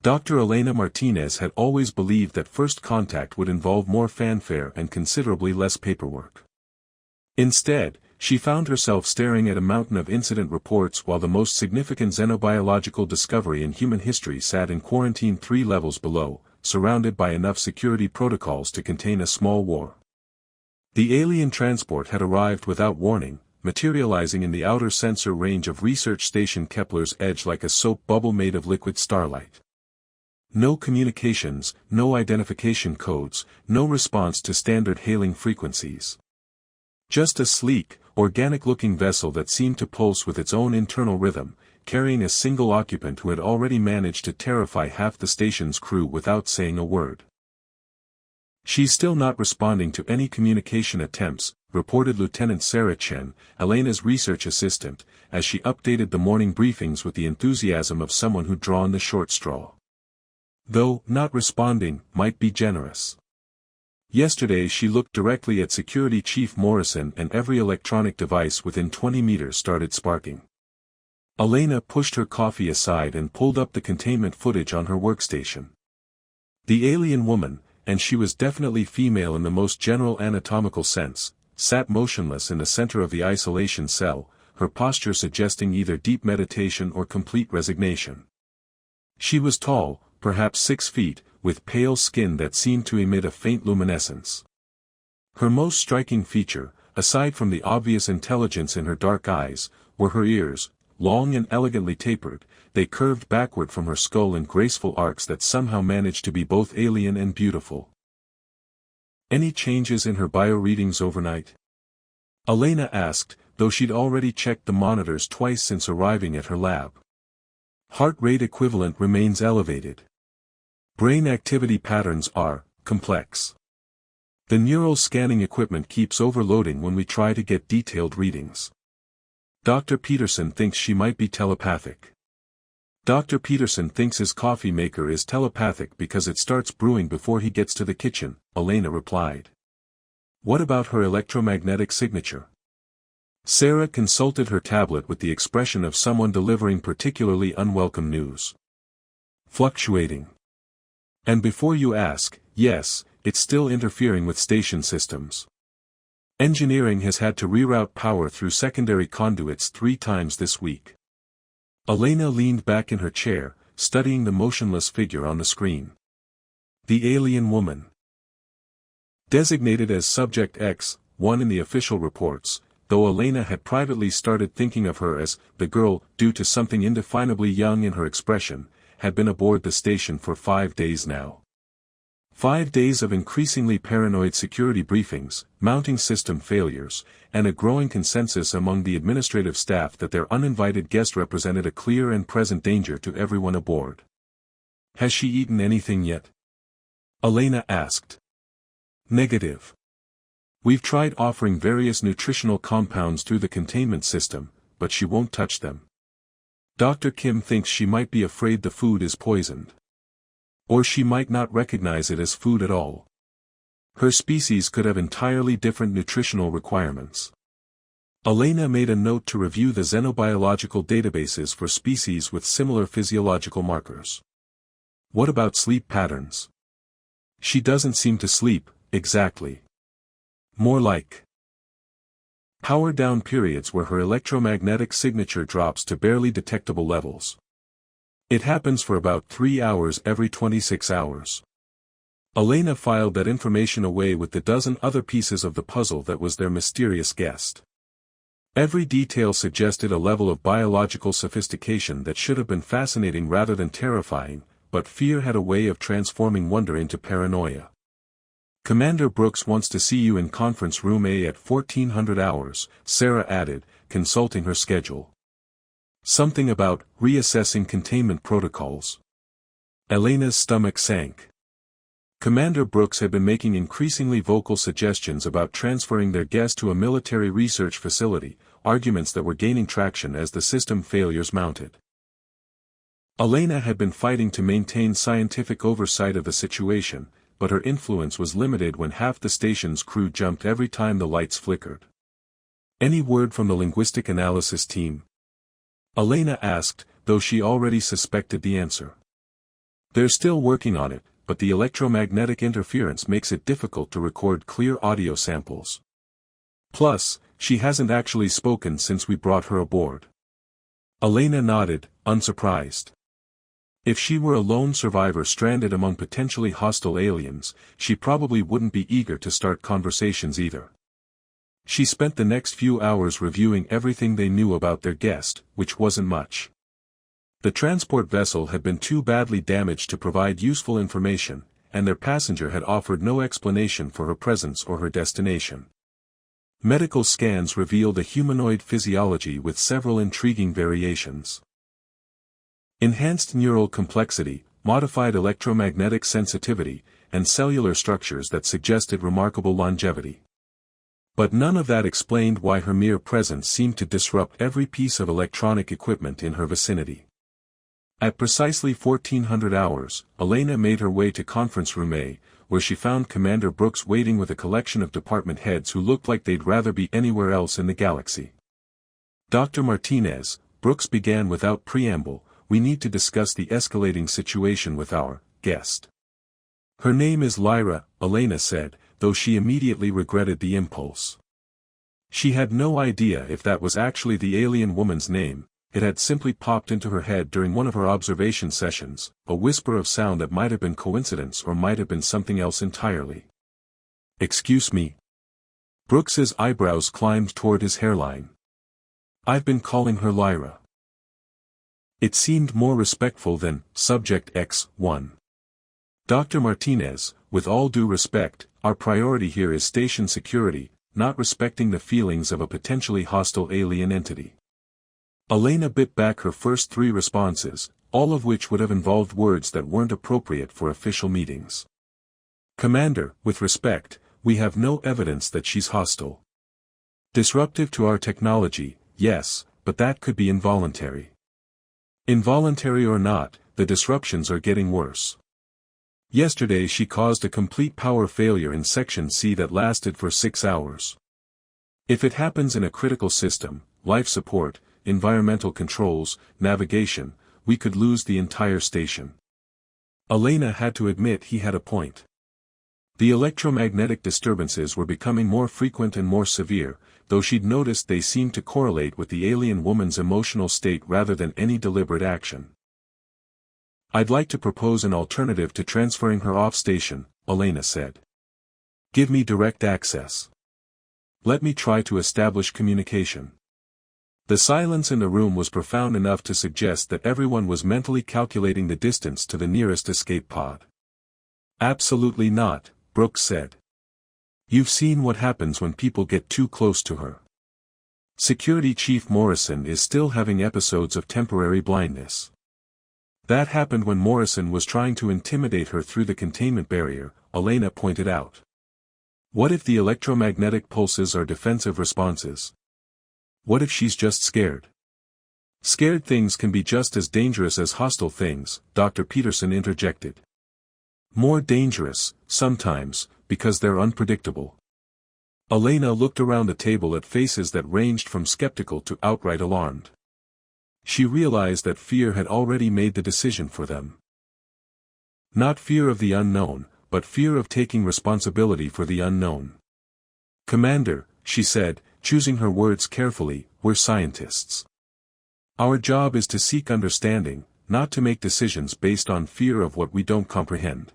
Dr. Elena Martinez had always believed that first contact would involve more fanfare and considerably less paperwork. Instead, she found herself staring at a mountain of incident reports while the most significant xenobiological discovery in human history sat in quarantine 3 levels below, surrounded by enough security protocols to contain a small war. The alien transport had arrived without warning, materializing in the outer sensor range of research station Kepler's edge like a soap bubble made of liquid starlight. No communications, no identification codes, no response to standard hailing frequencies. Just a sleek, organic-looking vessel that seemed to pulse with its own internal rhythm, carrying a single occupant who had already managed to terrify half the station's crew without saying a word. "She's still not responding to any communication attempts," reported Lieutenant Sarah Chen, Elena's research assistant, as she updated the morning briefings with the enthusiasm of someone who'd drawn the short straw. Though, not responding, might be generous. Yesterday she looked directly at Security Chief Morrison and every electronic device within 20 meters started sparking. Elena pushed her coffee aside and pulled up the containment footage on her workstation. The alien woman, and she was definitely female in the most general anatomical sense, sat motionless in the center of the isolation cell, her posture suggesting either deep meditation or complete resignation. She was tall, perhaps 6 feet, with pale skin that seemed to emit a faint luminescence. Her most striking feature, aside from the obvious intelligence in her dark eyes, were her ears, long and elegantly tapered. They curved backward from her skull in graceful arcs that somehow managed to be both alien and beautiful. "Any changes in her bio-readings overnight?" Elena asked, though she'd already checked the monitors twice since arriving at her lab. "Heart rate equivalent remains elevated. Brain activity patterns are complex. The neural scanning equipment keeps overloading when we try to get detailed readings. Dr. Peterson thinks she might be telepathic." Dr. Peterson thinks his coffee maker is telepathic because it starts brewing before he gets to the kitchen, Elena replied. "What about her electromagnetic signature?" Sarah consulted her tablet with the expression of someone delivering particularly unwelcome news. "Fluctuating. And before you ask, yes, it's still interfering with station systems. Engineering has had to reroute power through secondary conduits 3 times this week." Elena leaned back in her chair, studying the motionless figure on the screen. The alien woman. Designated as Subject X1 in the official reports, though Elena had privately started thinking of her as the girl due to something indefinably young in her expression, had been aboard the station for 5 days now. 5 days of increasingly paranoid security briefings, mounting system failures, and a growing consensus among the administrative staff that their uninvited guest represented a clear and present danger to everyone aboard. "Has she eaten anything yet?" Elena asked. "Negative. We've tried offering various nutritional compounds through the containment system, but she won't touch them. Dr. Kim thinks she might be afraid the food is poisoned. Or she might not recognize it as food at all. Her species could have entirely different nutritional requirements." Elena made a note to review the xenobiological databases for species with similar physiological markers. "What about sleep patterns?" "She doesn't seem to sleep, exactly. More like power-down periods where her electromagnetic signature drops to barely detectable levels. It happens for about 3 hours every 26 hours. Elena filed that information away with the dozen other pieces of the puzzle that was their mysterious guest. Every detail suggested a level of biological sophistication that should have been fascinating rather than terrifying, but fear had a way of transforming wonder into paranoia. "Commander Brooks wants to see you in conference room A at 1400 hours, Sarah added, consulting her schedule. "Something about reassessing containment protocols." Elena's stomach sank. Commander Brooks had been making increasingly vocal suggestions about transferring their guest to a military research facility, arguments that were gaining traction as the system failures mounted. Elena had been fighting to maintain scientific oversight of the situation, but her influence was limited when half the station's crew jumped every time the lights flickered. "Any word from the linguistic analysis team?" Elena asked, though she already suspected the answer. They're still working on it, but the electromagnetic interference makes it difficult to record clear audio samples. Plus, she hasn't actually spoken since we brought her aboard. Elena nodded, unsurprised. If she were a lone survivor stranded among potentially hostile aliens, she probably wouldn't be eager to start conversations either. She spent the next few hours reviewing everything they knew about their guest, which wasn't much. The transport vessel had been too badly damaged to provide useful information, and their passenger had offered no explanation for her presence or her destination. Medical scans revealed a humanoid physiology with several intriguing variations. Enhanced neural complexity, modified electromagnetic sensitivity, and cellular structures that suggested remarkable longevity. But none of that explained why her mere presence seemed to disrupt every piece of electronic equipment in her vicinity. At precisely 1400 hours, Elena made her way to conference room A, where she found Commander Brooks waiting with a collection of department heads who looked like they'd rather be anywhere else in the galaxy. Dr. Martinez, Brooks began without preamble, we need to discuss the escalating situation with our guest. Her name is Lyra, Elena said, though she immediately regretted the impulse. She had no idea if that was actually the alien woman's name. It had simply popped into her head during one of her observation sessions, a whisper of sound that might have been coincidence or might have been something else entirely. Excuse me. Brooks's eyebrows climbed toward his hairline. I've been calling her Lyra. It seemed more respectful than Subject X1. Dr. Martinez, with all due respect, our priority here is station security, not respecting the feelings of a potentially hostile alien entity. Elena bit back her first 3 responses, all of which would have involved words that weren't appropriate for official meetings. Commander, with respect, we have no evidence that she's hostile. Disruptive to our technology, yes, but that could be involuntary. Involuntary or not, the disruptions are getting worse. Yesterday she caused a complete power failure in Section C that lasted for 6 hours. If it happens in a critical system, life support, environmental controls, navigation, we could lose the entire station. Elena had to admit he had a point. The electromagnetic disturbances were becoming more frequent and more severe, though she'd noticed they seemed to correlate with the alien woman's emotional state rather than any deliberate action. I'd like to propose an alternative to transferring her off-station, Elena said. Give me direct access. Let me try to establish communication. The silence in the room was profound enough to suggest that everyone was mentally calculating the distance to the nearest escape pod. Absolutely not, Brooks said. You've seen what happens when people get too close to her. Security Chief Morrison is still having episodes of temporary blindness. That happened when Morrison was trying to intimidate her through the containment barrier, Elena pointed out. What if the electromagnetic pulses are defensive responses? What if she's just scared? Scared things can be just as dangerous as hostile things, Dr. Peterson interjected. More dangerous, sometimes, because they're unpredictable. Elena looked around the table at faces that ranged from skeptical to outright alarmed. She realized that fear had already made the decision for them. Not fear of the unknown, but fear of taking responsibility for the unknown. Commander, she said, choosing her words carefully, we're scientists. Our job is to seek understanding, not to make decisions based on fear of what we don't comprehend.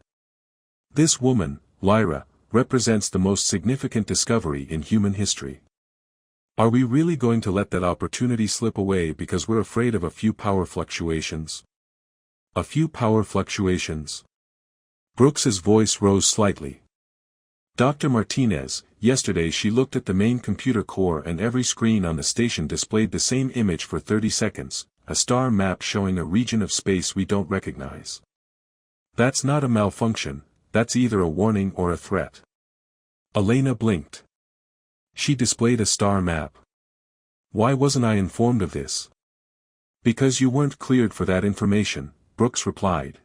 This woman, Lyra, represents the most significant discovery in human history. Are we really going to let that opportunity slip away because we're afraid of a few power fluctuations? A few power fluctuations? Brooks's voice rose slightly. Dr. Martinez, yesterday she looked at the main computer core and every screen on the station displayed the same image for 30 seconds, a star map showing a region of space we don't recognize. That's not a malfunction, that's either a warning or a threat. Elena blinked. She displayed a star map. Why wasn't I informed of this? Because you weren't cleared for that information, Brooks replied.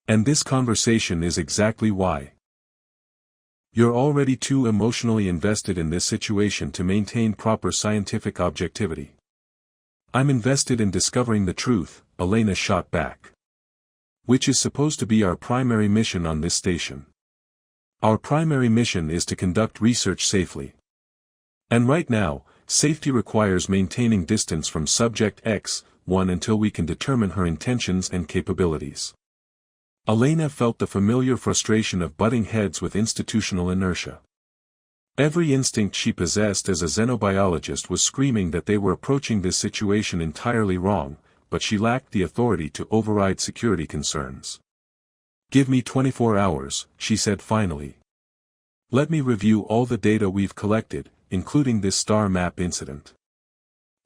And this conversation is exactly why. You're already too emotionally invested in this situation to maintain proper scientific objectivity. I'm invested in discovering the truth, Elena shot back. Which is supposed to be our primary mission on this station. Our primary mission is to conduct research safely. And right now, safety requires maintaining distance from Subject X1 until we can determine her intentions and capabilities. Elena felt the familiar frustration of butting heads with institutional inertia. Every instinct she possessed as a xenobiologist was screaming that they were approaching this situation entirely wrong, but she lacked the authority to override security concerns. "Give me 24 hours, she said finally. "Let me review all the data we've collected, including this star map incident.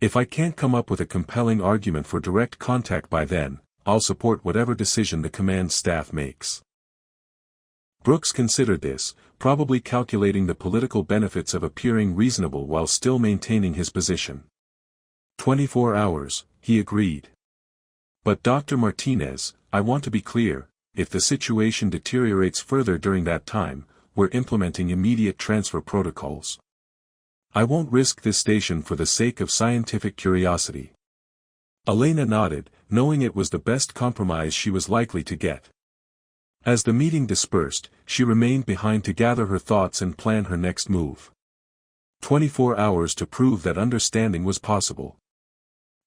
If I can't come up with a compelling argument for direct contact by then, I'll support whatever decision the command staff makes." Brooks considered this, probably calculating the political benefits of appearing reasonable while still maintaining his position. 24 hours, he agreed. "But Dr. Martinez, I want to be clear, if the situation deteriorates further during that time, we're implementing immediate transfer protocols. I won't risk this station for the sake of scientific curiosity." Elena nodded, knowing it was the best compromise she was likely to get. As the meeting dispersed, she remained behind to gather her thoughts and plan her next move. 24 hours to prove that understanding was possible.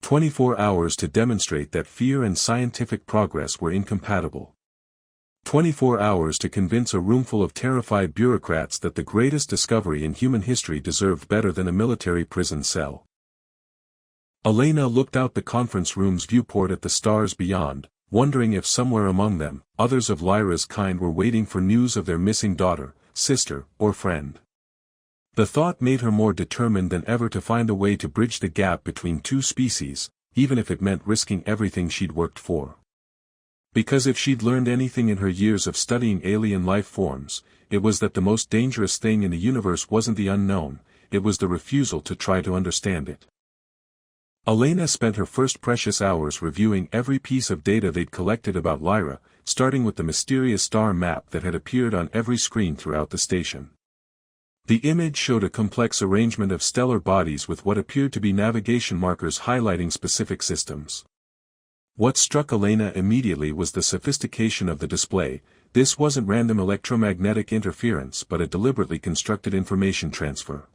24 hours to demonstrate that fear and scientific progress were incompatible. 24 hours to convince a roomful of terrified bureaucrats that the greatest discovery in human history deserved better than a military prison cell. Elena looked out the conference room's viewport at the stars beyond, wondering if somewhere among them, others of Lyra's kind were waiting for news of their missing daughter, sister, or friend. The thought made her more determined than ever to find a way to bridge the gap between two species, even if it meant risking everything she'd worked for. Because if she'd learned anything in her years of studying alien life forms, it was that the most dangerous thing in the universe wasn't the unknown, it was the refusal to try to understand it. Elena spent her first precious hours reviewing every piece of data they'd collected about Lyra, starting with the mysterious star map that had appeared on every screen throughout the station. The image showed a complex arrangement of stellar bodies with what appeared to be navigation markers highlighting specific systems. What struck Elena immediately was the sophistication of the display. This wasn't random electromagnetic interference but a deliberately constructed information transfer.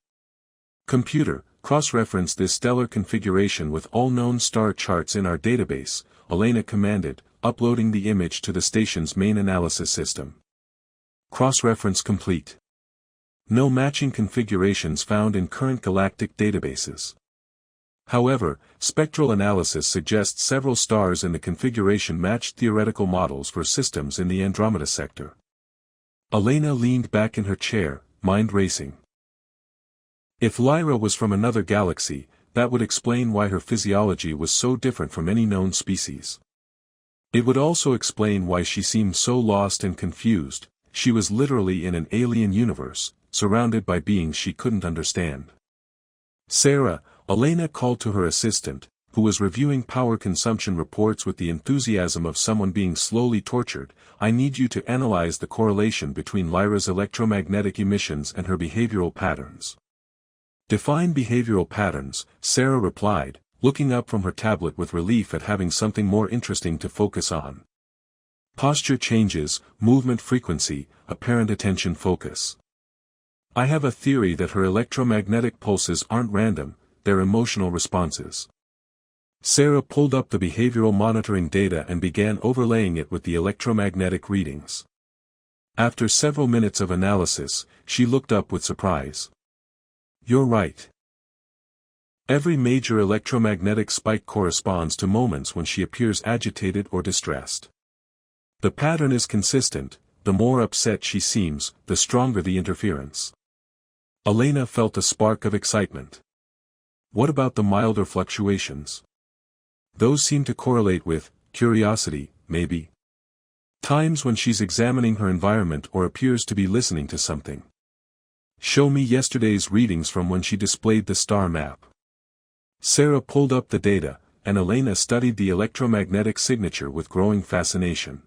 "Computer, cross-reference this stellar configuration with all known star charts in our database," Elena commanded, uploading the image to the station's main analysis system. "Cross-reference complete. No matching configurations found in current galactic databases. However, spectral analysis suggests several stars in the configuration matched theoretical models for systems in the Andromeda sector." Elena leaned back in her chair, mind racing. If Lyra was from another galaxy, that would explain why her physiology was so different from any known species. It would also explain why she seemed so lost and confused. She was literally in an alien universe, surrounded by beings she couldn't understand. "Sarah," Elena called to her assistant, who was reviewing power consumption reports with the enthusiasm of someone being slowly tortured, "I need you to analyze the correlation between Lyra's electromagnetic emissions and her behavioral patterns." "Define behavioral patterns," Sarah replied, looking up from her tablet with relief at having something more interesting to focus on. "Posture changes, movement frequency, apparent attention focus. I have a theory that her electromagnetic pulses aren't random, they're emotional responses." Sarah pulled up the behavioral monitoring data and began overlaying it with the electromagnetic readings. After several minutes of analysis, she looked up with surprise. "You're right. Every major electromagnetic spike corresponds to moments when she appears agitated or distressed. The pattern is consistent, the more upset she seems, the stronger the interference." Elena felt a spark of excitement. "What about the milder fluctuations? Those seem to correlate with curiosity, maybe. Times when she's examining her environment or appears to be listening to something. Show me yesterday's readings from when she displayed the star map." Sarah pulled up the data, and Elena studied the electromagnetic signature with growing fascination.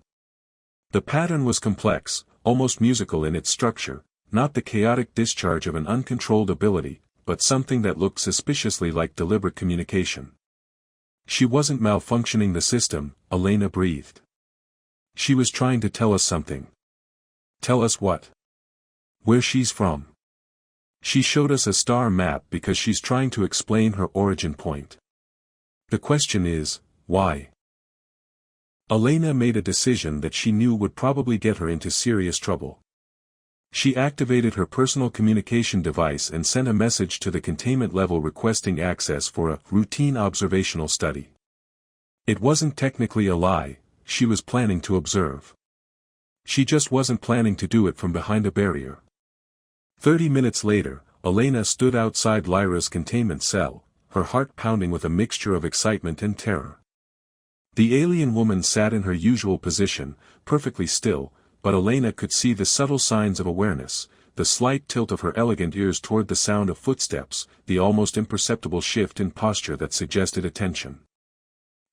The pattern was complex, almost musical in its structure, not the chaotic discharge of an uncontrolled ability, but something that looked suspiciously like deliberate communication. She wasn't malfunctioning the system, Elena breathed. She was trying to tell us something. Tell us what? Where she's from. She showed us a star map because she's trying to explain her origin point. The question is, why? Elena made a decision that she knew would probably get her into serious trouble. She activated her personal communication device and sent a message to the containment level requesting access for a routine observational study. It wasn't technically a lie, she was planning to observe. She just wasn't planning to do it from behind a barrier. 30 minutes later, Elena stood outside Lyra's containment cell, her heart pounding with a mixture of excitement and terror. The alien woman sat in her usual position, perfectly still, but Elena could see the subtle signs of awareness, the slight tilt of her elegant ears toward the sound of footsteps, the almost imperceptible shift in posture that suggested attention.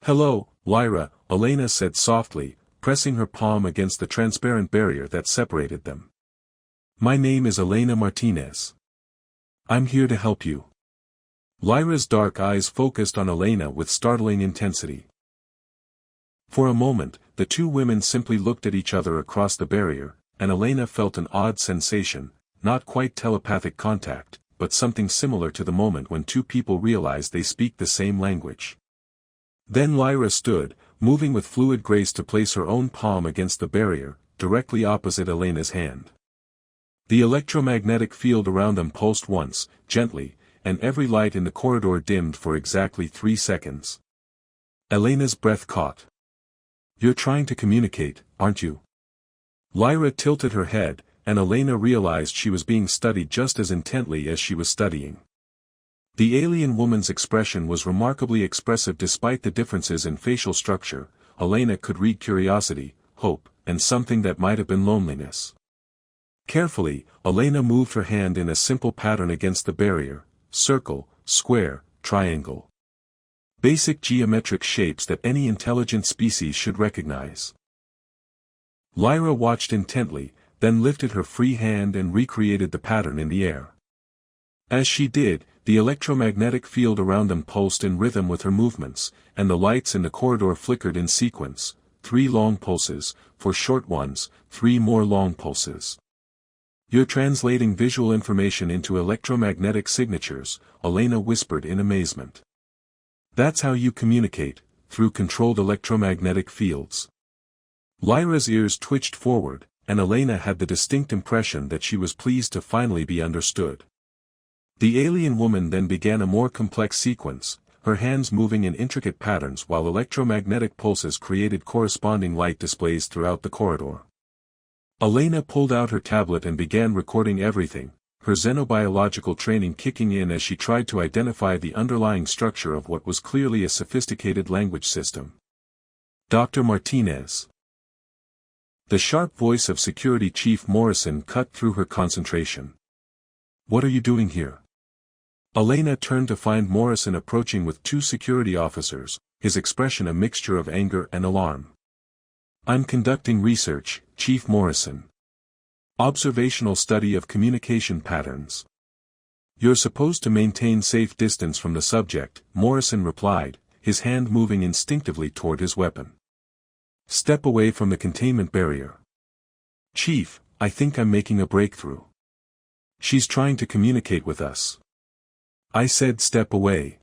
"Hello, Lyra," Elena said softly, pressing her palm against the transparent barrier that separated them. "My name is Elena Martinez. I'm here to help you." Lyra's dark eyes focused on Elena with startling intensity. For a moment, the two women simply looked at each other across the barrier, and Elena felt an odd sensation, not quite telepathic contact, but something similar to the moment when two people realize they speak the same language. Then Lyra stood, moving with fluid grace to place her own palm against the barrier, directly opposite Elena's hand. The electromagnetic field around them pulsed once, gently, and every light in the corridor dimmed for exactly 3 seconds. Elena's breath caught. "You're trying to communicate, aren't you?" Lyra tilted her head, and Elena realized she was being studied just as intently as she was studying. The alien woman's expression was remarkably expressive despite the differences in facial structure. Elena could read curiosity, hope, and something that might have been loneliness. Carefully, Elena moved her hand in a simple pattern against the barrier: circle, square, triangle. Basic geometric shapes that any intelligent species should recognize. Lyra watched intently, then lifted her free hand and recreated the pattern in the air. As she did, the electromagnetic field around them pulsed in rhythm with her movements, and the lights in the corridor flickered in sequence: 3 long pulses, 4 short ones, 3 more long pulses. "You're translating visual information into electromagnetic signatures," Elena whispered in amazement. "That's how you communicate, through controlled electromagnetic fields." Lyra's ears twitched forward, and Elena had the distinct impression that she was pleased to finally be understood. The alien woman then began a more complex sequence, her hands moving in intricate patterns while electromagnetic pulses created corresponding light displays throughout the corridor. Elena pulled out her tablet and began recording everything, her xenobiological training kicking in as she tried to identify the underlying structure of what was clearly a sophisticated language system. "Dr. Martinez." The sharp voice of Security Chief Morrison cut through her concentration. "What are you doing here?" Elena turned to find Morrison approaching with 2 security officers, his expression a mixture of anger and alarm. "I'm conducting research, Chief Morrison. Observational study of communication patterns. You're supposed to maintain safe distance from the subject," Morrison replied, his hand moving instinctively toward his weapon. "Step away from the containment barrier." "Chief, I think I'm making a breakthrough. She's trying to communicate with us." "I said step away."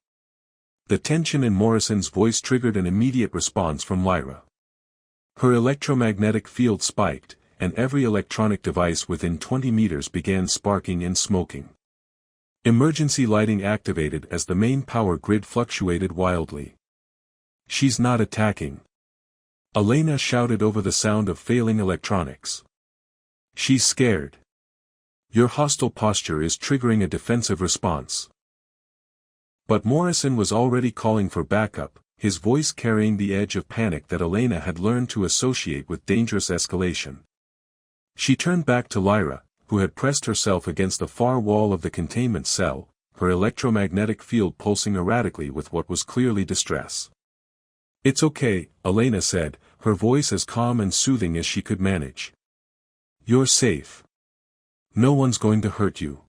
The tension in Morrison's voice triggered an immediate response from Lyra. Her electromagnetic field spiked, and every electronic device within 20 meters began sparking and smoking. Emergency lighting activated as the main power grid fluctuated wildly. "She's not attacking," Elena shouted over the sound of failing electronics. "She's scared. Your hostile posture is triggering a defensive response." But Morrison was already calling for backup, his voice carrying the edge of panic that Elena had learned to associate with dangerous escalation. She turned back to Lyra, who had pressed herself against the far wall of the containment cell, her electromagnetic field pulsing erratically with what was clearly distress. "It's okay," Elena said, her voice as calm and soothing as she could manage. "You're safe. No one's going to hurt you."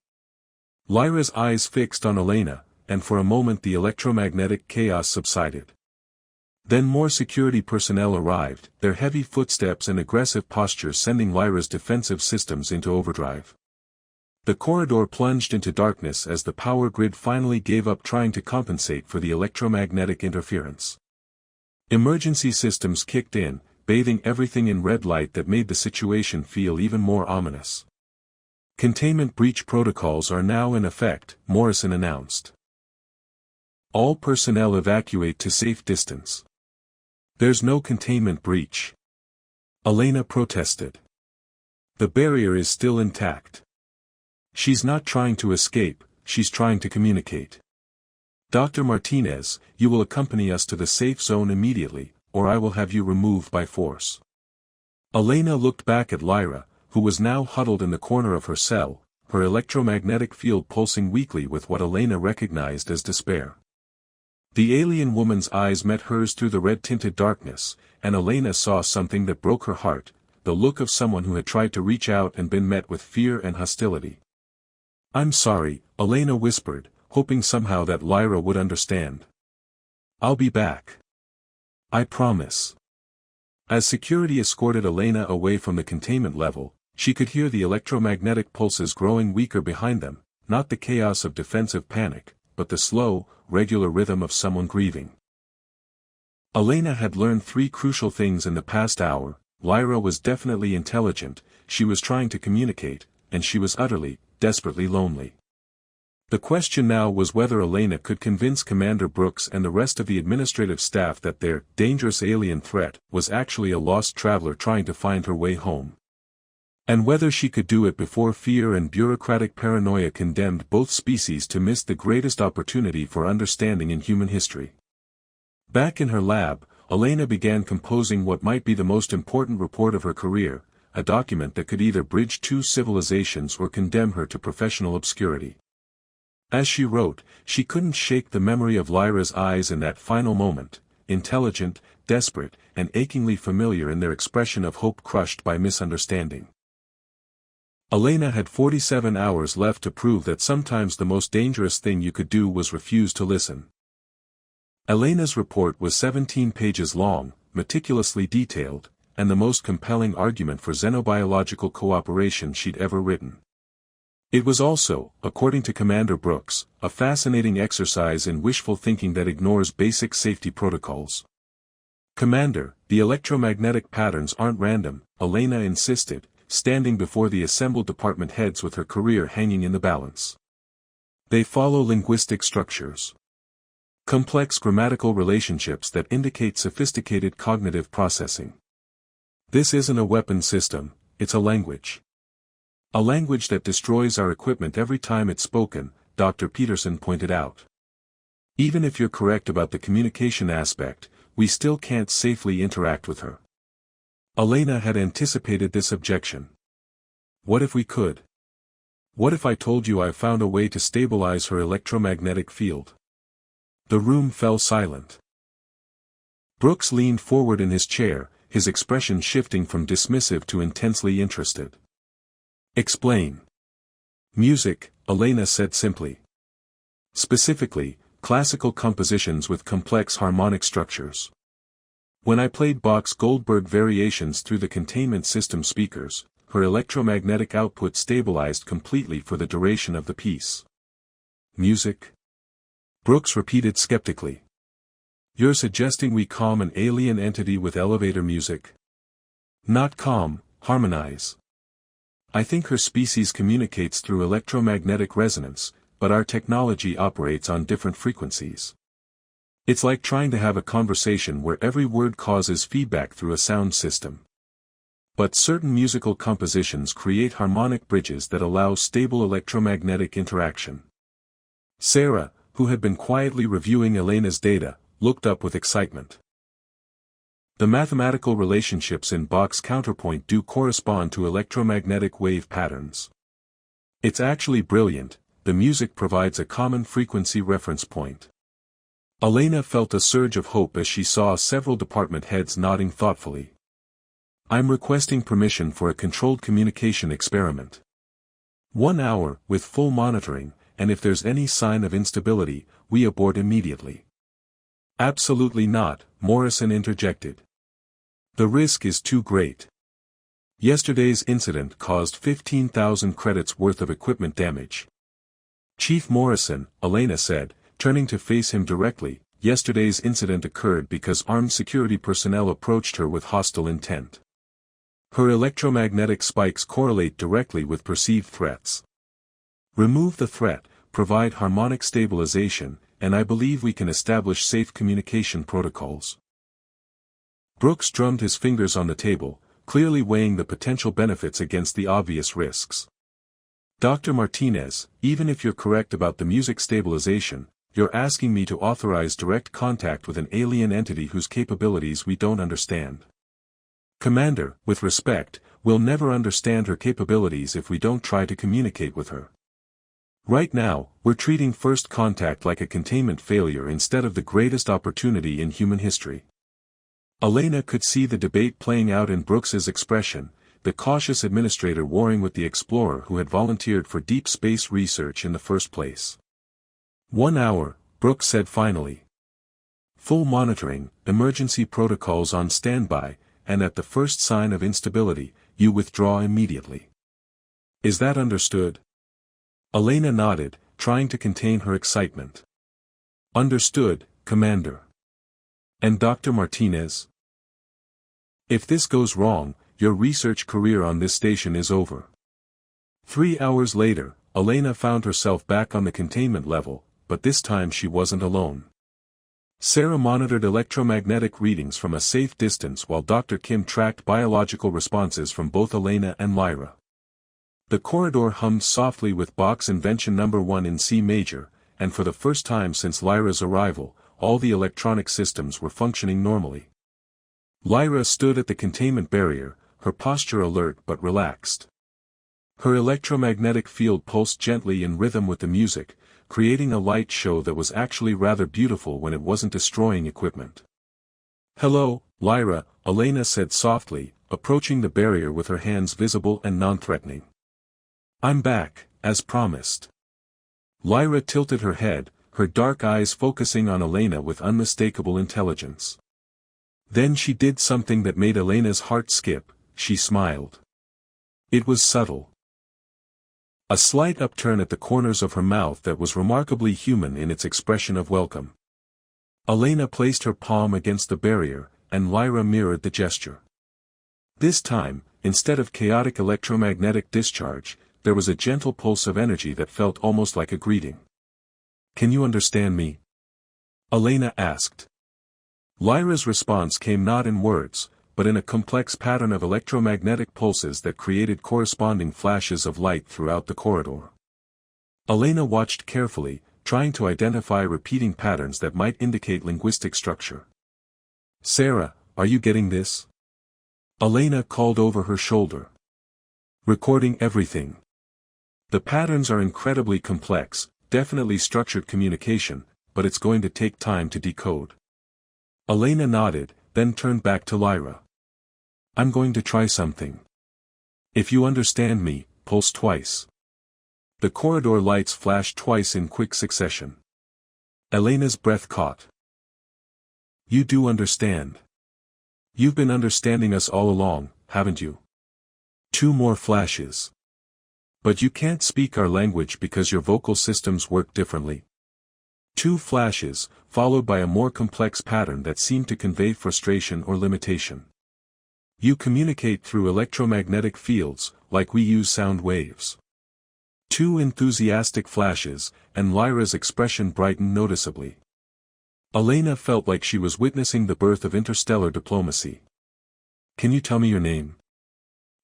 Lyra's eyes fixed on Elena, and for a moment the electromagnetic chaos subsided. Then more security personnel arrived, their heavy footsteps and aggressive postures sending Lyra's defensive systems into overdrive. The corridor plunged into darkness as the power grid finally gave up trying to compensate for the electromagnetic interference. Emergency systems kicked in, bathing everything in red light that made the situation feel even more ominous. Containment breach protocols are now in effect, Morrison announced. All personnel evacuate to safe distance. There's no containment breach. Elena protested. The barrier is still intact. She's not trying to escape, she's trying to communicate. Dr. Martinez, you will accompany us to the safe zone immediately, or I will have you removed by force. Elena looked back at Lyra, who was now huddled in the corner of her cell, her electromagnetic field pulsing weakly with what Elena recognized as despair. The alien woman's eyes met hers through the red-tinted darkness, and Elena saw something that broke her heart, the look of someone who had tried to reach out and been met with fear and hostility. I'm sorry, Elena whispered, hoping somehow that Lyra would understand. I'll be back. I promise. As security escorted Elena away from the containment level, she could hear the electromagnetic pulses growing weaker behind them, not the chaos of defensive panic, but the slow, regular rhythm of someone grieving. Elena had learned 3 crucial things in the past hour. Lyra was definitely intelligent, she was trying to communicate, and she was utterly, desperately lonely. The question now was whether Elena could convince Commander Brooks and the rest of the administrative staff that their dangerous alien threat was actually a lost traveler trying to find her way home. And whether she could do it before fear and bureaucratic paranoia condemned both species to miss the greatest opportunity for understanding in human history. Back in her lab, Elena began composing what might be the most important report of her career, a document that could either bridge 2 civilizations or condemn her to professional obscurity. As she wrote, she couldn't shake the memory of Lyra's eyes in that final moment, intelligent, desperate, and achingly familiar in their expression of hope crushed by misunderstanding. Elena had 47 hours left to prove that sometimes the most dangerous thing you could do was refuse to listen. Elena's report was 17 pages long, meticulously detailed, and the most compelling argument for xenobiological cooperation she'd ever written. It was also, according to Commander Brooks, a fascinating exercise in wishful thinking that ignores basic safety protocols. Commander, the electromagnetic patterns aren't random, Elena insisted, standing before the assembled department heads with her career hanging in the balance. They follow linguistic structures. Complex grammatical relationships that indicate sophisticated cognitive processing. This isn't a weapon system, it's a language. A language that destroys our equipment every time it's spoken, Dr. Peterson pointed out. Even if you're correct about the communication aspect, we still can't safely interact with her. Elena had anticipated this objection. What if we could? What if I told you I found a way to stabilize her electromagnetic field? The room fell silent. Brooks leaned forward in his chair, his expression shifting from dismissive to intensely interested. Explain. Music, Elena said simply. Specifically, classical compositions with complex harmonic structures. When I played Bach's Goldberg variations through the containment system speakers, her electromagnetic output stabilized completely for the duration of the piece. Music? Brooks repeated skeptically. You're suggesting we calm an alien entity with elevator music? Not calm, harmonize. I think her species communicates through electromagnetic resonance, but our technology operates on different frequencies. It's like trying to have a conversation where every word causes feedback through a sound system. But certain musical compositions create harmonic bridges that allow stable electromagnetic interaction. Sarah, who had been quietly reviewing Elena's data, looked up with excitement. The mathematical relationships in Bach's counterpoint do correspond to electromagnetic wave patterns. It's actually brilliant, the music provides a common frequency reference point. Elena felt a surge of hope as she saw several department heads nodding thoughtfully. I'm requesting permission for a controlled communication experiment. 1 hour, with full monitoring, and if there's any sign of instability, we abort immediately. Absolutely not, Morrison interjected. The risk is too great. Yesterday's incident caused 15,000 credits worth of equipment damage. Chief Morrison, Elena said, turning to face him directly, yesterday's incident occurred because armed security personnel approached her with hostile intent. Her electromagnetic spikes correlate directly with perceived threats. Remove the threat, provide harmonic stabilization, and I believe we can establish safe communication protocols. Brooks drummed his fingers on the table, clearly weighing the potential benefits against the obvious risks. Dr. Martinez, even if you're correct about the music stabilization, you're asking me to authorize direct contact with an alien entity whose capabilities we don't understand. Commander, with respect, we'll never understand her capabilities if we don't try to communicate with her. Right now, we're treating first contact like a containment failure instead of the greatest opportunity in human history. Elena could see the debate playing out in Brooks's expression, the cautious administrator warring with the explorer who had volunteered for deep space research in the first place. 1 hour, Brooks said finally. Full monitoring, emergency protocols on standby, and at the first sign of instability, you withdraw immediately. Is that understood? Elena nodded, trying to contain her excitement. Understood, Commander. And Dr. Martinez? If this goes wrong, your research career on this station is over. 3 hours later, Elena found herself back on the containment level, but this time she wasn't alone. Sarah monitored electromagnetic readings from a safe distance while Dr. Kim tracked biological responses from both Elena and Lyra. The corridor hummed softly with Bach's Invention No. 1 in C major, and for the first time since Lyra's arrival, all the electronic systems were functioning normally. Lyra stood at the containment barrier, her posture alert but relaxed. Her electromagnetic field pulsed gently in rhythm with the music, creating a light show that was actually rather beautiful when it wasn't destroying equipment. Hello, Lyra, Elena said softly, approaching the barrier with her hands visible and non-threatening. I'm back, as promised. Lyra tilted her head, her dark eyes focusing on Elena with unmistakable intelligence. Then she did something that made Elena's heart skip, she smiled. It was subtle. A slight upturn at the corners of her mouth that was remarkably human in its expression of welcome. Elena placed her palm against the barrier, and Lyra mirrored the gesture. This time, instead of chaotic electromagnetic discharge, there was a gentle pulse of energy that felt almost like a greeting. Can you understand me? Elena asked. Lyra's response came not in words, but in a complex pattern of electromagnetic pulses that created corresponding flashes of light throughout the corridor. Elena watched carefully, trying to identify repeating patterns that might indicate linguistic structure. Sarah, are you getting this? Elena called over her shoulder. Recording everything. The patterns are incredibly complex, definitely structured communication, but it's going to take time to decode. Elena nodded, then turned back to Lyra. I'm going to try something. If you understand me, pulse twice. The corridor lights flashed twice in quick succession. Elena's breath caught. You do understand. You've been understanding us all along, haven't you? 2 more flashes. But you can't speak our language because your vocal systems work differently. 2 flashes, followed by a more complex pattern that seemed to convey frustration or limitation. You communicate through electromagnetic fields, like we use sound waves. 2 enthusiastic flashes, and Lyra's expression brightened noticeably. Elena felt like she was witnessing the birth of interstellar diplomacy. Can you tell me your name?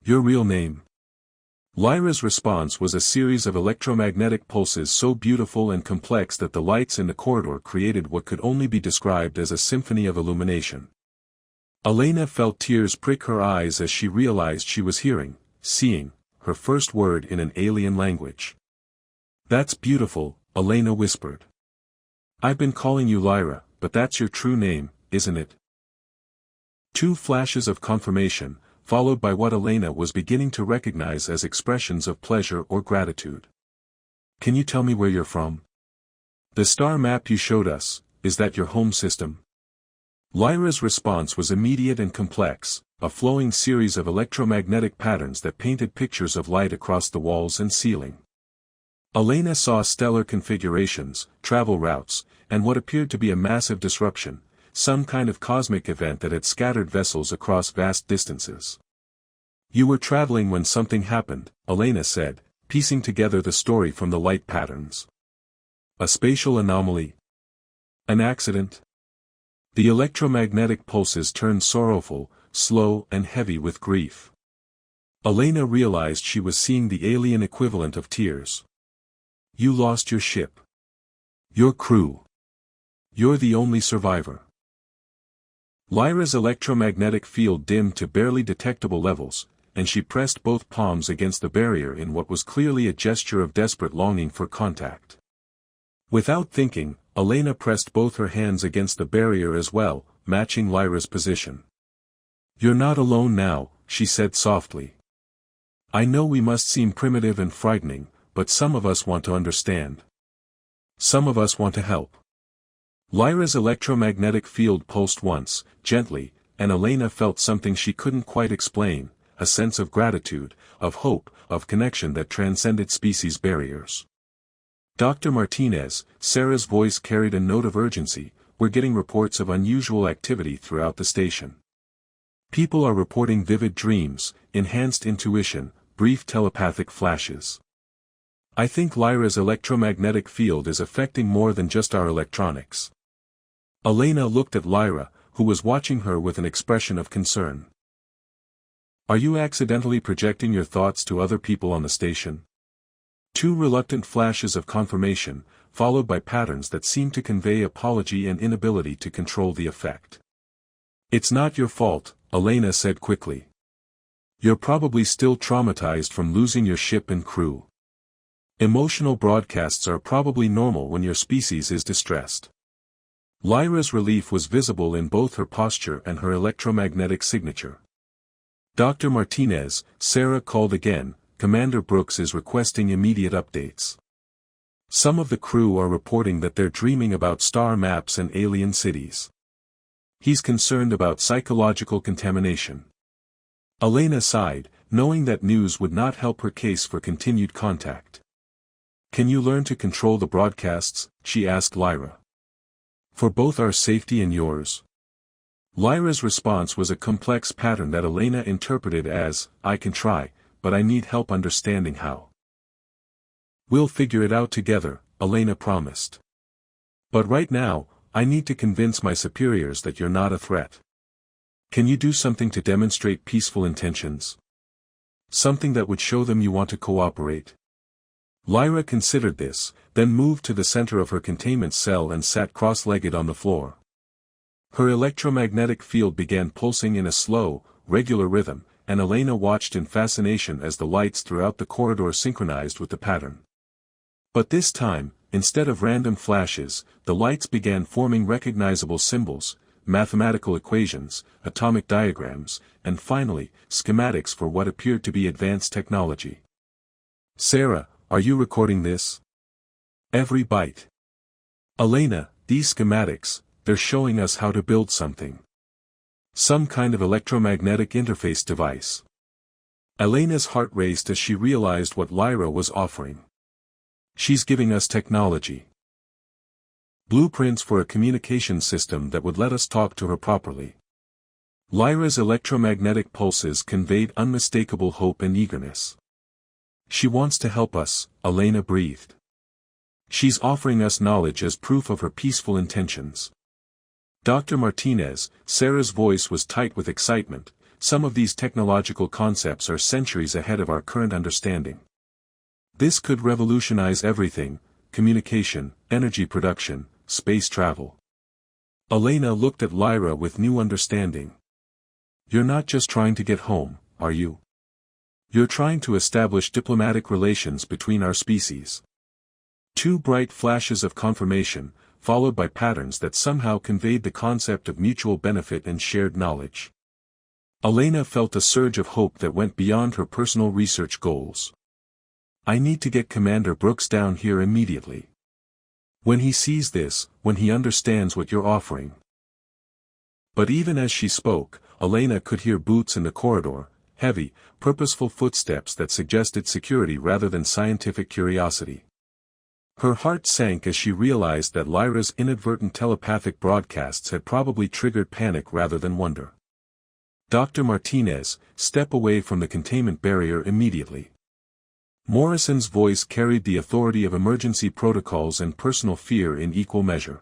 Your real name? Lyra's response was a series of electromagnetic pulses so beautiful and complex that the lights in the corridor created what could only be described as a symphony of illumination. Elena felt tears prick her eyes as she realized she was hearing, seeing, her first word in an alien language. That's beautiful, Elena whispered. I've been calling you Lyra, but that's your true name, isn't it? 2 flashes of confirmation, followed by what Elena was beginning to recognize as expressions of pleasure or gratitude. Can you tell me where you're from? The star map you showed us, is that your home system? Lyra's response was immediate and complex, a flowing series of electromagnetic patterns that painted pictures of light across the walls and ceiling. Elena saw stellar configurations, travel routes, and what appeared to be a massive disruption, some kind of cosmic event that had scattered vessels across vast distances. You were traveling when something happened, Elena said, piecing together the story from the light patterns. A spatial anomaly? An accident? The electromagnetic pulses turned sorrowful, slow and heavy with grief. Elena realized she was seeing the alien equivalent of tears. You lost your ship. Your crew. You're the only survivor. Lyra's electromagnetic field dimmed to barely detectable levels, and she pressed both palms against the barrier in what was clearly a gesture of desperate longing for contact. Without thinking, Elena pressed both her hands against the barrier as well, matching Lyra's position. You're not alone now, she said softly. I know we must seem primitive and frightening, but some of us want to understand. Some of us want to help. Lyra's electromagnetic field pulsed once, gently, and Elena felt something she couldn't quite explain, a sense of gratitude, of hope, of connection that transcended species barriers. Dr. Martinez, Sarah's voice carried a note of urgency, we're getting reports of unusual activity throughout the station. People are reporting vivid dreams, enhanced intuition, brief telepathic flashes. I think Lyra's electromagnetic field is affecting more than just our electronics. Elena looked at Lyra, who was watching her with an expression of concern. Are you accidentally projecting your thoughts to other people on the station? Two reluctant flashes of confirmation, followed by patterns that seemed to convey apology and inability to control the effect. It's not your fault, Elena said quickly. You're probably still traumatized from losing your ship and crew. Emotional broadcasts are probably normal when your species is distressed. Lyra's relief was visible in both her posture and her electromagnetic signature. Dr. Martinez, Sarah called again, Commander Brooks is requesting immediate updates. Some of the crew are reporting that they're dreaming about star maps and alien cities. He's concerned about psychological contamination. Elena sighed, knowing that news would not help her case for continued contact. Can you learn to control the broadcasts? She asked Lyra. For both our safety and yours. Lyra's response was a complex pattern that Elena interpreted as, I can try, but I need help understanding how. We'll figure it out together, Elena promised. But right now, I need to convince my superiors that you're not a threat. Can you do something to demonstrate peaceful intentions? Something that would show them you want to cooperate? Lyra considered this, then moved to the center of her containment cell and sat cross-legged on the floor. Her electromagnetic field began pulsing in a slow, regular rhythm, and Elena watched in fascination as the lights throughout the corridor synchronized with the pattern. But this time, instead of random flashes, the lights began forming recognizable symbols, mathematical equations, atomic diagrams, and finally, schematics for what appeared to be advanced technology. Sarah, are you recording this? Every byte. Elena, these schematics, they're showing us how to build something. Some kind of electromagnetic interface device. Elena's heart raced as she realized what Lyra was offering. She's giving us technology. Blueprints for a communication system that would let us talk to her properly. Lyra's electromagnetic pulses conveyed unmistakable hope and eagerness. She wants to help us, Elena breathed. She's offering us knowledge as proof of her peaceful intentions. Dr. Martinez, Sarah's voice was tight with excitement, some of these technological concepts are centuries ahead of our current understanding. This could revolutionize everything, communication, energy production, space travel. Elena looked at Lyra with new understanding. You're not just trying to get home, are you? You're trying to establish diplomatic relations between our species. Two bright flashes of confirmation, followed by patterns that somehow conveyed the concept of mutual benefit and shared knowledge. Elena felt a surge of hope that went beyond her personal research goals. I need to get Commander Brooks down here immediately. When he sees this, when he understands what you're offering. But even as she spoke, Elena could hear boots in the corridor, heavy, purposeful footsteps that suggested security rather than scientific curiosity. Her heart sank as she realized that Lyra's inadvertent telepathic broadcasts had probably triggered panic rather than wonder. Dr. Martinez, step away from the containment barrier immediately. Morrison's voice carried the authority of emergency protocols and personal fear in equal measure.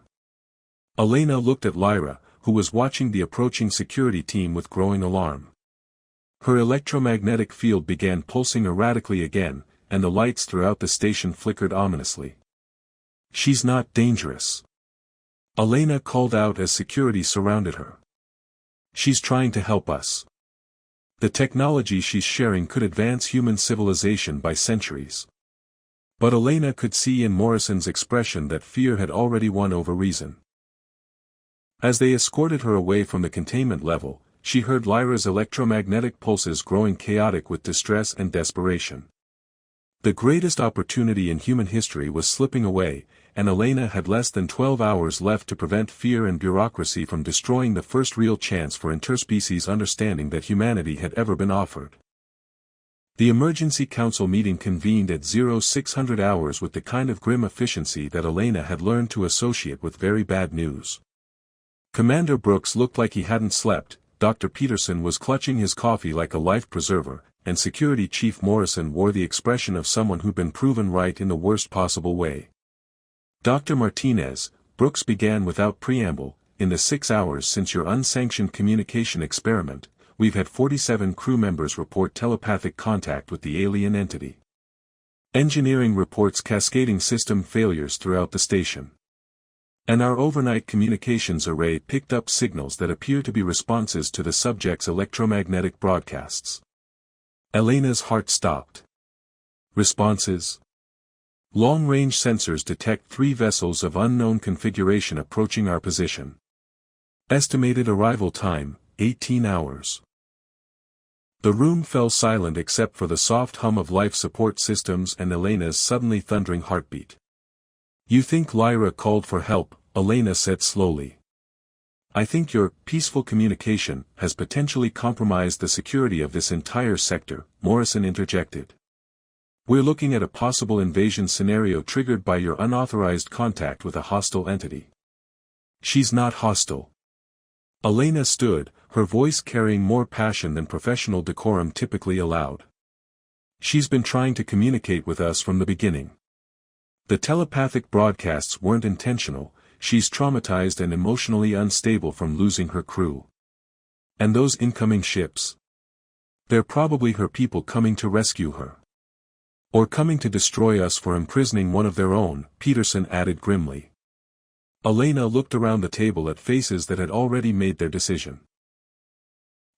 Elena looked at Lyra, who was watching the approaching security team with growing alarm. Her electromagnetic field began pulsing erratically again, and the lights throughout the station flickered ominously. "She's not dangerous," Elena called out as security surrounded her. "She's trying to help us. The technology she's sharing could advance human civilization by centuries." But Elena could see in Morrison's expression that fear had already won over reason. As they escorted her away from the containment level, she heard Lyra's electromagnetic pulses growing chaotic with distress and desperation. The greatest opportunity in human history was slipping away, and Elena had less than 12 hours left to prevent fear and bureaucracy from destroying the first real chance for interspecies understanding that humanity had ever been offered. The emergency council meeting convened at 0600 hours with the kind of grim efficiency that Elena had learned to associate with very bad news. Commander Brooks looked like he hadn't slept, Dr. Peterson was clutching his coffee like a life preserver, and Security Chief Morrison wore the expression of someone who'd been proven right in the worst possible way. "Dr. Martinez," Brooks began without preamble, "in the 6 hours since your unsanctioned communication experiment, we've had 47 crew members report telepathic contact with the alien entity. Engineering reports cascading system failures throughout the station. And our overnight communications array picked up signals that appear to be responses to the subject's electromagnetic broadcasts." Elena's heart stopped. "Responses?" "Long-range sensors detect 3 vessels of unknown configuration approaching our position. Estimated arrival time, 18 hours. The room fell silent except for the soft hum of life support systems and Elena's suddenly thundering heartbeat. "You think Lyra called for help," Elena said slowly. "I think your peaceful communication has potentially compromised the security of this entire sector," Morrison interjected. "We're looking at a possible invasion scenario triggered by your unauthorized contact with a hostile entity." "She's not hostile." Elena stood, her voice carrying more passion than professional decorum typically allowed. "She's been trying to communicate with us from the beginning. The telepathic broadcasts weren't intentional, she's traumatized and emotionally unstable from losing her crew. And those incoming ships? They're probably her people coming to rescue her. Or coming to destroy us for imprisoning one of their own," Peterson added grimly. Elena looked around the table at faces that had already made their decision.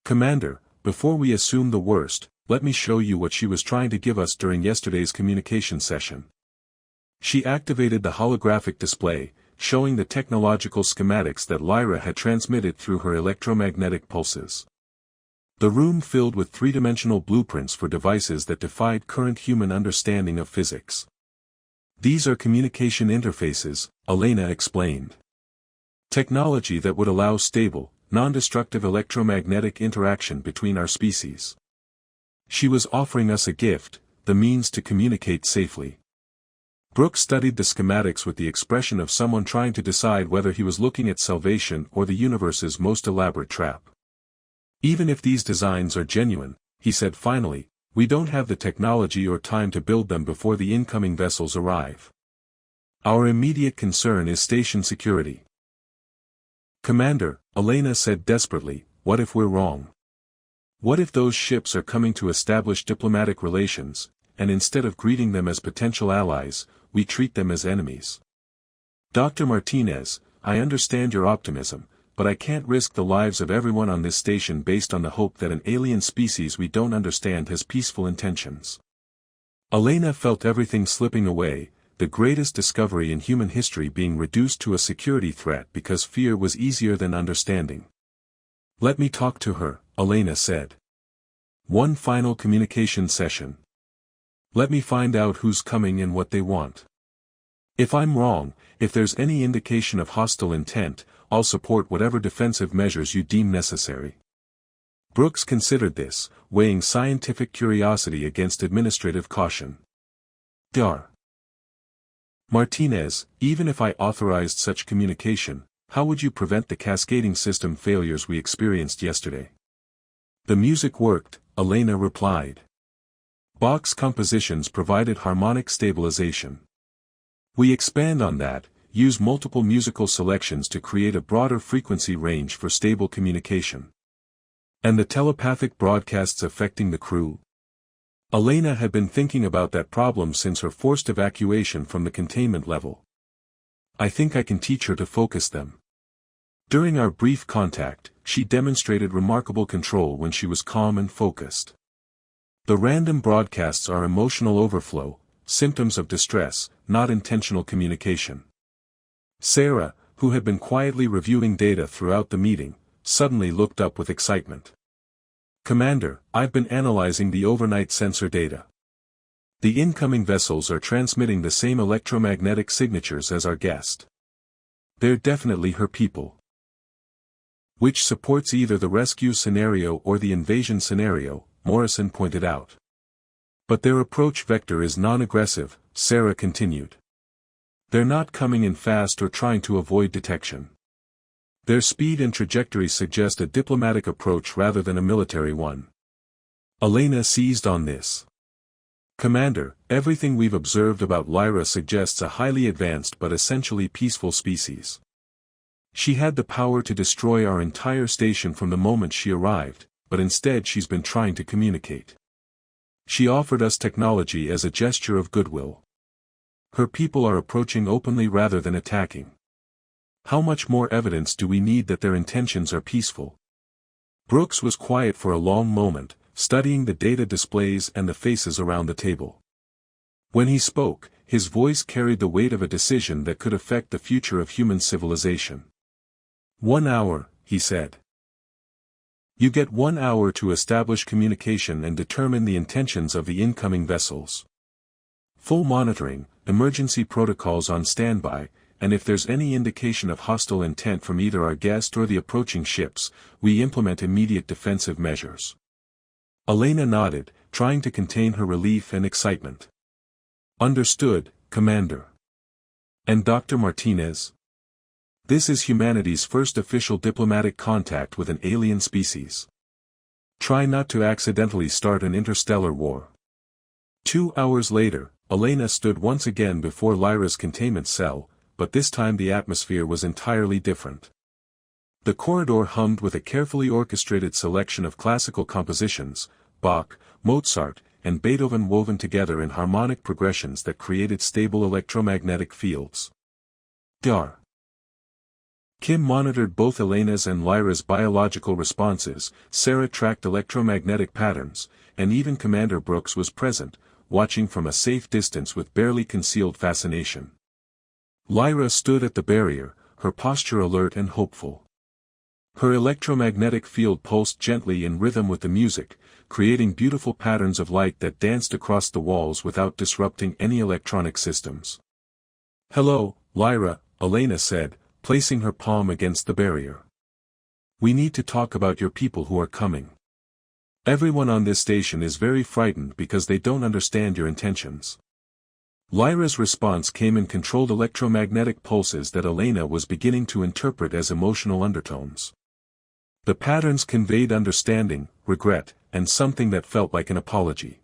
"Commander, before we assume the worst, let me show you what she was trying to give us during yesterday's communication session." She activated the holographic display, showing the technological schematics that Lyra had transmitted through her electromagnetic pulses. The room filled with 3-dimensional blueprints for devices that defied current human understanding of physics. "These are communication interfaces," Elena explained. "Technology that would allow stable, non-destructive electromagnetic interaction between our species. She was offering us a gift, the means to communicate safely." Brooks studied the schematics with the expression of someone trying to decide whether he was looking at salvation or the universe's most elaborate trap. "Even if these designs are genuine," he said finally, "we don't have the technology or time to build them before the incoming vessels arrive. Our immediate concern is station security." "Commander," Elena said desperately, "what if we're wrong? What if those ships are coming to establish diplomatic relations, and instead of greeting them as potential allies, we treat them as enemies? Dr. Martinez, I understand your optimism, but I can't risk the lives of everyone on this station based on the hope that an alien species we don't understand has peaceful intentions." Elena felt everything slipping away, the greatest discovery in human history being reduced to a security threat because fear was easier than understanding. "Let me talk to her," Elena said. "One final communication session. Let me find out who's coming and what they want. If I'm wrong, if there's any indication of hostile intent, I'll support whatever defensive measures you deem necessary. Brooks considered this, weighing scientific curiosity against administrative caution. Dar. Martinez, even if I authorized such communication, how would you prevent the cascading system failures we experienced yesterday? The music worked, Elena replied. Bach's compositions provided harmonic stabilization. We expand on that, use multiple musical selections to create a broader frequency range for stable communication. And the telepathic broadcasts affecting the crew? Elena had been thinking about that problem since her forced evacuation from the containment level. I think I can teach her to focus them. During our brief contact, she demonstrated remarkable control when she was calm and focused. The random broadcasts are emotional overflow, symptoms of distress, not intentional communication. Sarah, who had been quietly reviewing data throughout the meeting, suddenly looked up with excitement. Commander, I've been analyzing the overnight sensor data. The incoming vessels are transmitting the same electromagnetic signatures as our guest. They're definitely her people. Which supports either the rescue scenario or the invasion scenario, Morrison pointed out. But their approach vector is non-aggressive, Sarah continued. They're not coming in fast or trying to avoid detection. Their speed and trajectory suggest a diplomatic approach rather than a military one. Elena seized on this. Commander, everything we've observed about Lyra suggests a highly advanced but essentially peaceful species. She had the power to destroy our entire station from the moment she arrived, but instead she's been trying to communicate. She offered us technology as a gesture of goodwill. Her people are approaching openly rather than attacking. How much more evidence do we need that their intentions are peaceful? Brooks was quiet for a long moment, studying the data displays and the faces around the table. When he spoke, his voice carried the weight of a decision that could affect the future of human civilization. 1 hour, he said. You get 1 hour to establish communication and determine the intentions of the incoming vessels. Full monitoring, emergency protocols on standby, and if there's any indication of hostile intent from either our guest or the approaching ships, we implement immediate defensive measures. Elena nodded, trying to contain her relief and excitement. Understood, Commander. And Dr. Martinez? This is humanity's first official diplomatic contact with an alien species. Try not to accidentally start an interstellar war. 2 hours later, Elena stood once again before Lyra's containment cell, but this time the atmosphere was entirely different. The corridor hummed with a carefully orchestrated selection of classical compositions, Bach, Mozart, and Beethoven woven together in harmonic progressions that created stable electromagnetic fields. Dar. Kim monitored both Elena's and Lyra's biological responses, Sarah tracked electromagnetic patterns, and even Commander Brooks was present, watching from a safe distance with barely concealed fascination. Lyra stood at the barrier, her posture alert and hopeful. Her electromagnetic field pulsed gently in rhythm with the music, creating beautiful patterns of light that danced across the walls without disrupting any electronic systems. Hello, Lyra, Elena said, placing her palm against the barrier. We need to talk about your people who are coming. Everyone on this station is very frightened because they don't understand your intentions. Lyra's response came in controlled electromagnetic pulses that Elena was beginning to interpret as emotional undertones. The patterns conveyed understanding, regret, and something that felt like an apology.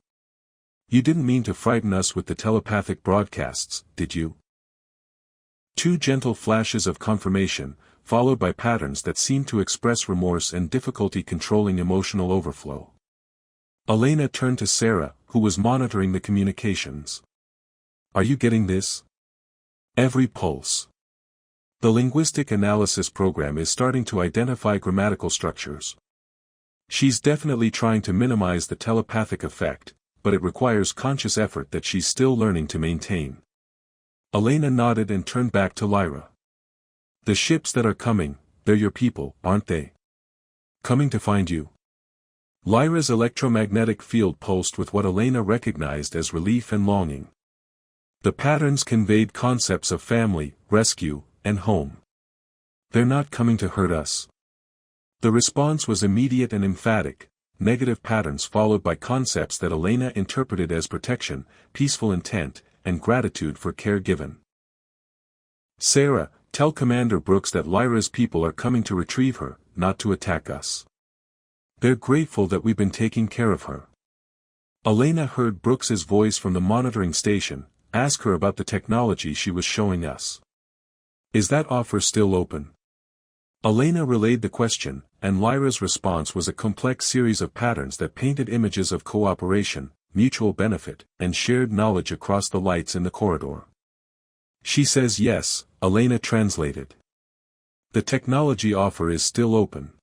You didn't mean to frighten us with the telepathic broadcasts, did you? 2 gentle flashes of confirmation, followed by patterns that seemed to express remorse and difficulty controlling emotional overflow. Elena turned to Sarah, who was monitoring the communications. Are you getting this? Every pulse. The linguistic analysis program is starting to identify grammatical structures. She's definitely trying to minimize the telepathic effect, but it requires conscious effort that she's still learning to maintain. Elena nodded and turned back to Lyra. The ships that are coming, they're your people, aren't they? Coming to find you. Lyra's electromagnetic field pulsed with what Elena recognized as relief and longing. The patterns conveyed concepts of family, rescue, and home. They're not coming to hurt us. The response was immediate and emphatic, negative patterns followed by concepts that Elena interpreted as protection, peaceful intent, and gratitude for care given. Sarah, tell Commander Brooks that Lyra's people are coming to retrieve her, not to attack us. They're grateful that we've been taking care of her. Elena heard Brooks's voice from the monitoring station, ask her about the technology she was showing us. Is that offer still open? Elena relayed the question, and Lyra's response was a complex series of patterns that painted images of cooperation, mutual benefit, and shared knowledge across the lights in the corridor. She says yes, Elena translated. The technology offer is still open.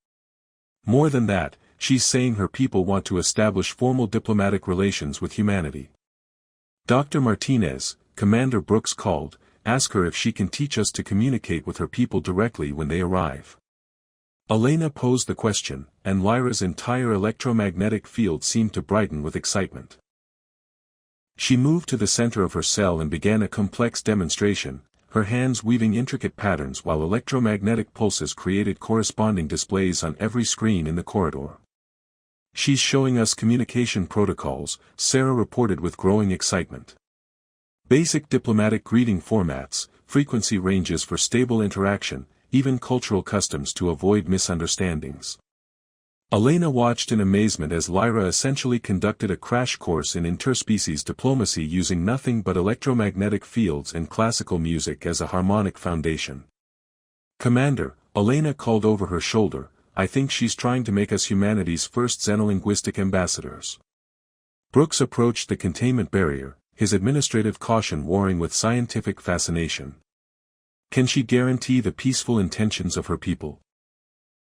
More than that, she's saying her people want to establish formal diplomatic relations with humanity. Dr. Martinez, Commander Brooks called, ask her if she can teach us to communicate with her people directly when they arrive. Elena posed the question, and Lyra's entire electromagnetic field seemed to brighten with excitement. She moved to the center of her cell and began a complex demonstration, her hands weaving intricate patterns while electromagnetic pulses created corresponding displays on every screen in the corridor. She's showing us communication protocols, Sarah reported with growing excitement. Basic diplomatic greeting formats, frequency ranges for stable interaction, even cultural customs to avoid misunderstandings. Elena watched in amazement as Lyra essentially conducted a crash course in interspecies diplomacy using nothing but electromagnetic fields and classical music as a harmonic foundation. Commander, Elena called over her shoulder, I think she's trying to make us humanity's first xenolinguistic ambassadors. Brooks approached the containment barrier, his administrative caution warring with scientific fascination. Can she guarantee the peaceful intentions of her people?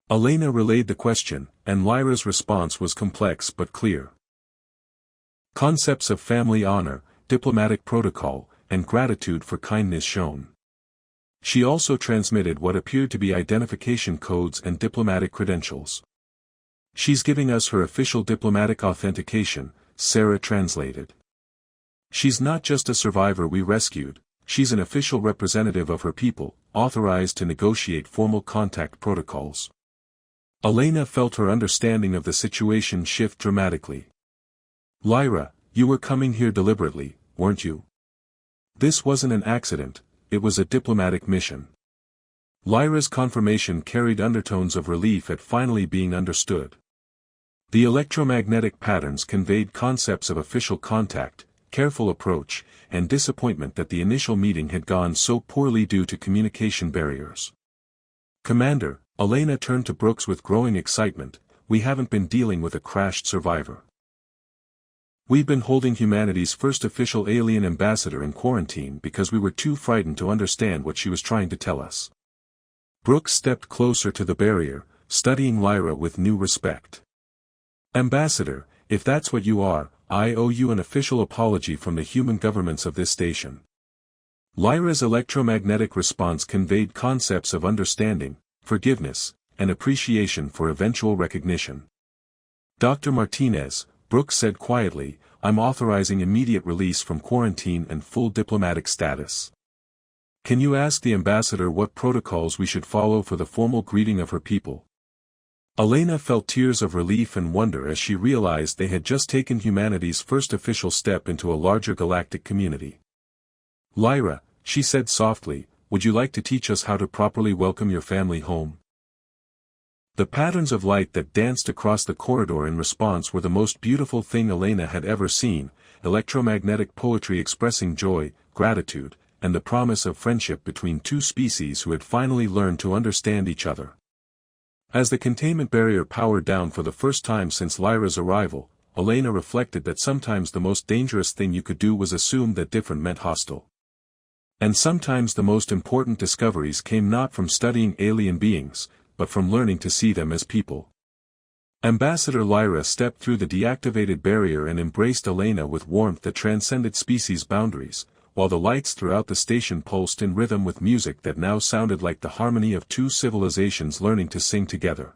Elena relayed the question, and Lyra's response was complex but clear. Concepts of family honor, diplomatic protocol, and gratitude for kindness shown. She also transmitted what appeared to be identification codes and diplomatic credentials. She's giving us her official diplomatic authentication, Sarah translated. She's not just a survivor we rescued, she's an official representative of her people, authorized to negotiate formal contact protocols. Elena felt her understanding of the situation shift dramatically. Lyra, you were coming here deliberately, weren't you? This wasn't an accident, it was a diplomatic mission. Lyra's confirmation carried undertones of relief at finally being understood. The electromagnetic patterns conveyed concepts of official contact, careful approach, and disappointment that the initial meeting had gone so poorly due to communication barriers. Commander, Elena turned to Brooks with growing excitement, we haven't been dealing with a crashed survivor. We've been holding humanity's first official alien ambassador in quarantine because we were too frightened to understand what she was trying to tell us. Brooks stepped closer to the barrier, studying Lyra with new respect. Ambassador, if that's what you are, I owe you an official apology from the human governments of this station. Lyra's electromagnetic response conveyed concepts of understanding, forgiveness, and appreciation for eventual recognition. Dr. Martinez, Brooks said quietly, I'm authorizing immediate release from quarantine and full diplomatic status. Can you ask the ambassador what protocols we should follow for the formal greeting of her people? Elena felt tears of relief and wonder as she realized they had just taken humanity's first official step into a larger galactic community. Lyra, she said softly, would you like to teach us how to properly welcome your family home? The patterns of light that danced across the corridor in response were the most beautiful thing Elena had ever seen, electromagnetic poetry expressing joy, gratitude, and the promise of friendship between two species who had finally learned to understand each other. As the containment barrier powered down for the first time since Lyra's arrival, Elena reflected that sometimes the most dangerous thing you could do was assume that different meant hostile. And sometimes the most important discoveries came not from studying alien beings, but from learning to see them as people. Ambassador Lyra stepped through the deactivated barrier and embraced Elena with warmth that transcended species boundaries, while the lights throughout the station pulsed in rhythm with music that now sounded like the harmony of two civilizations learning to sing together.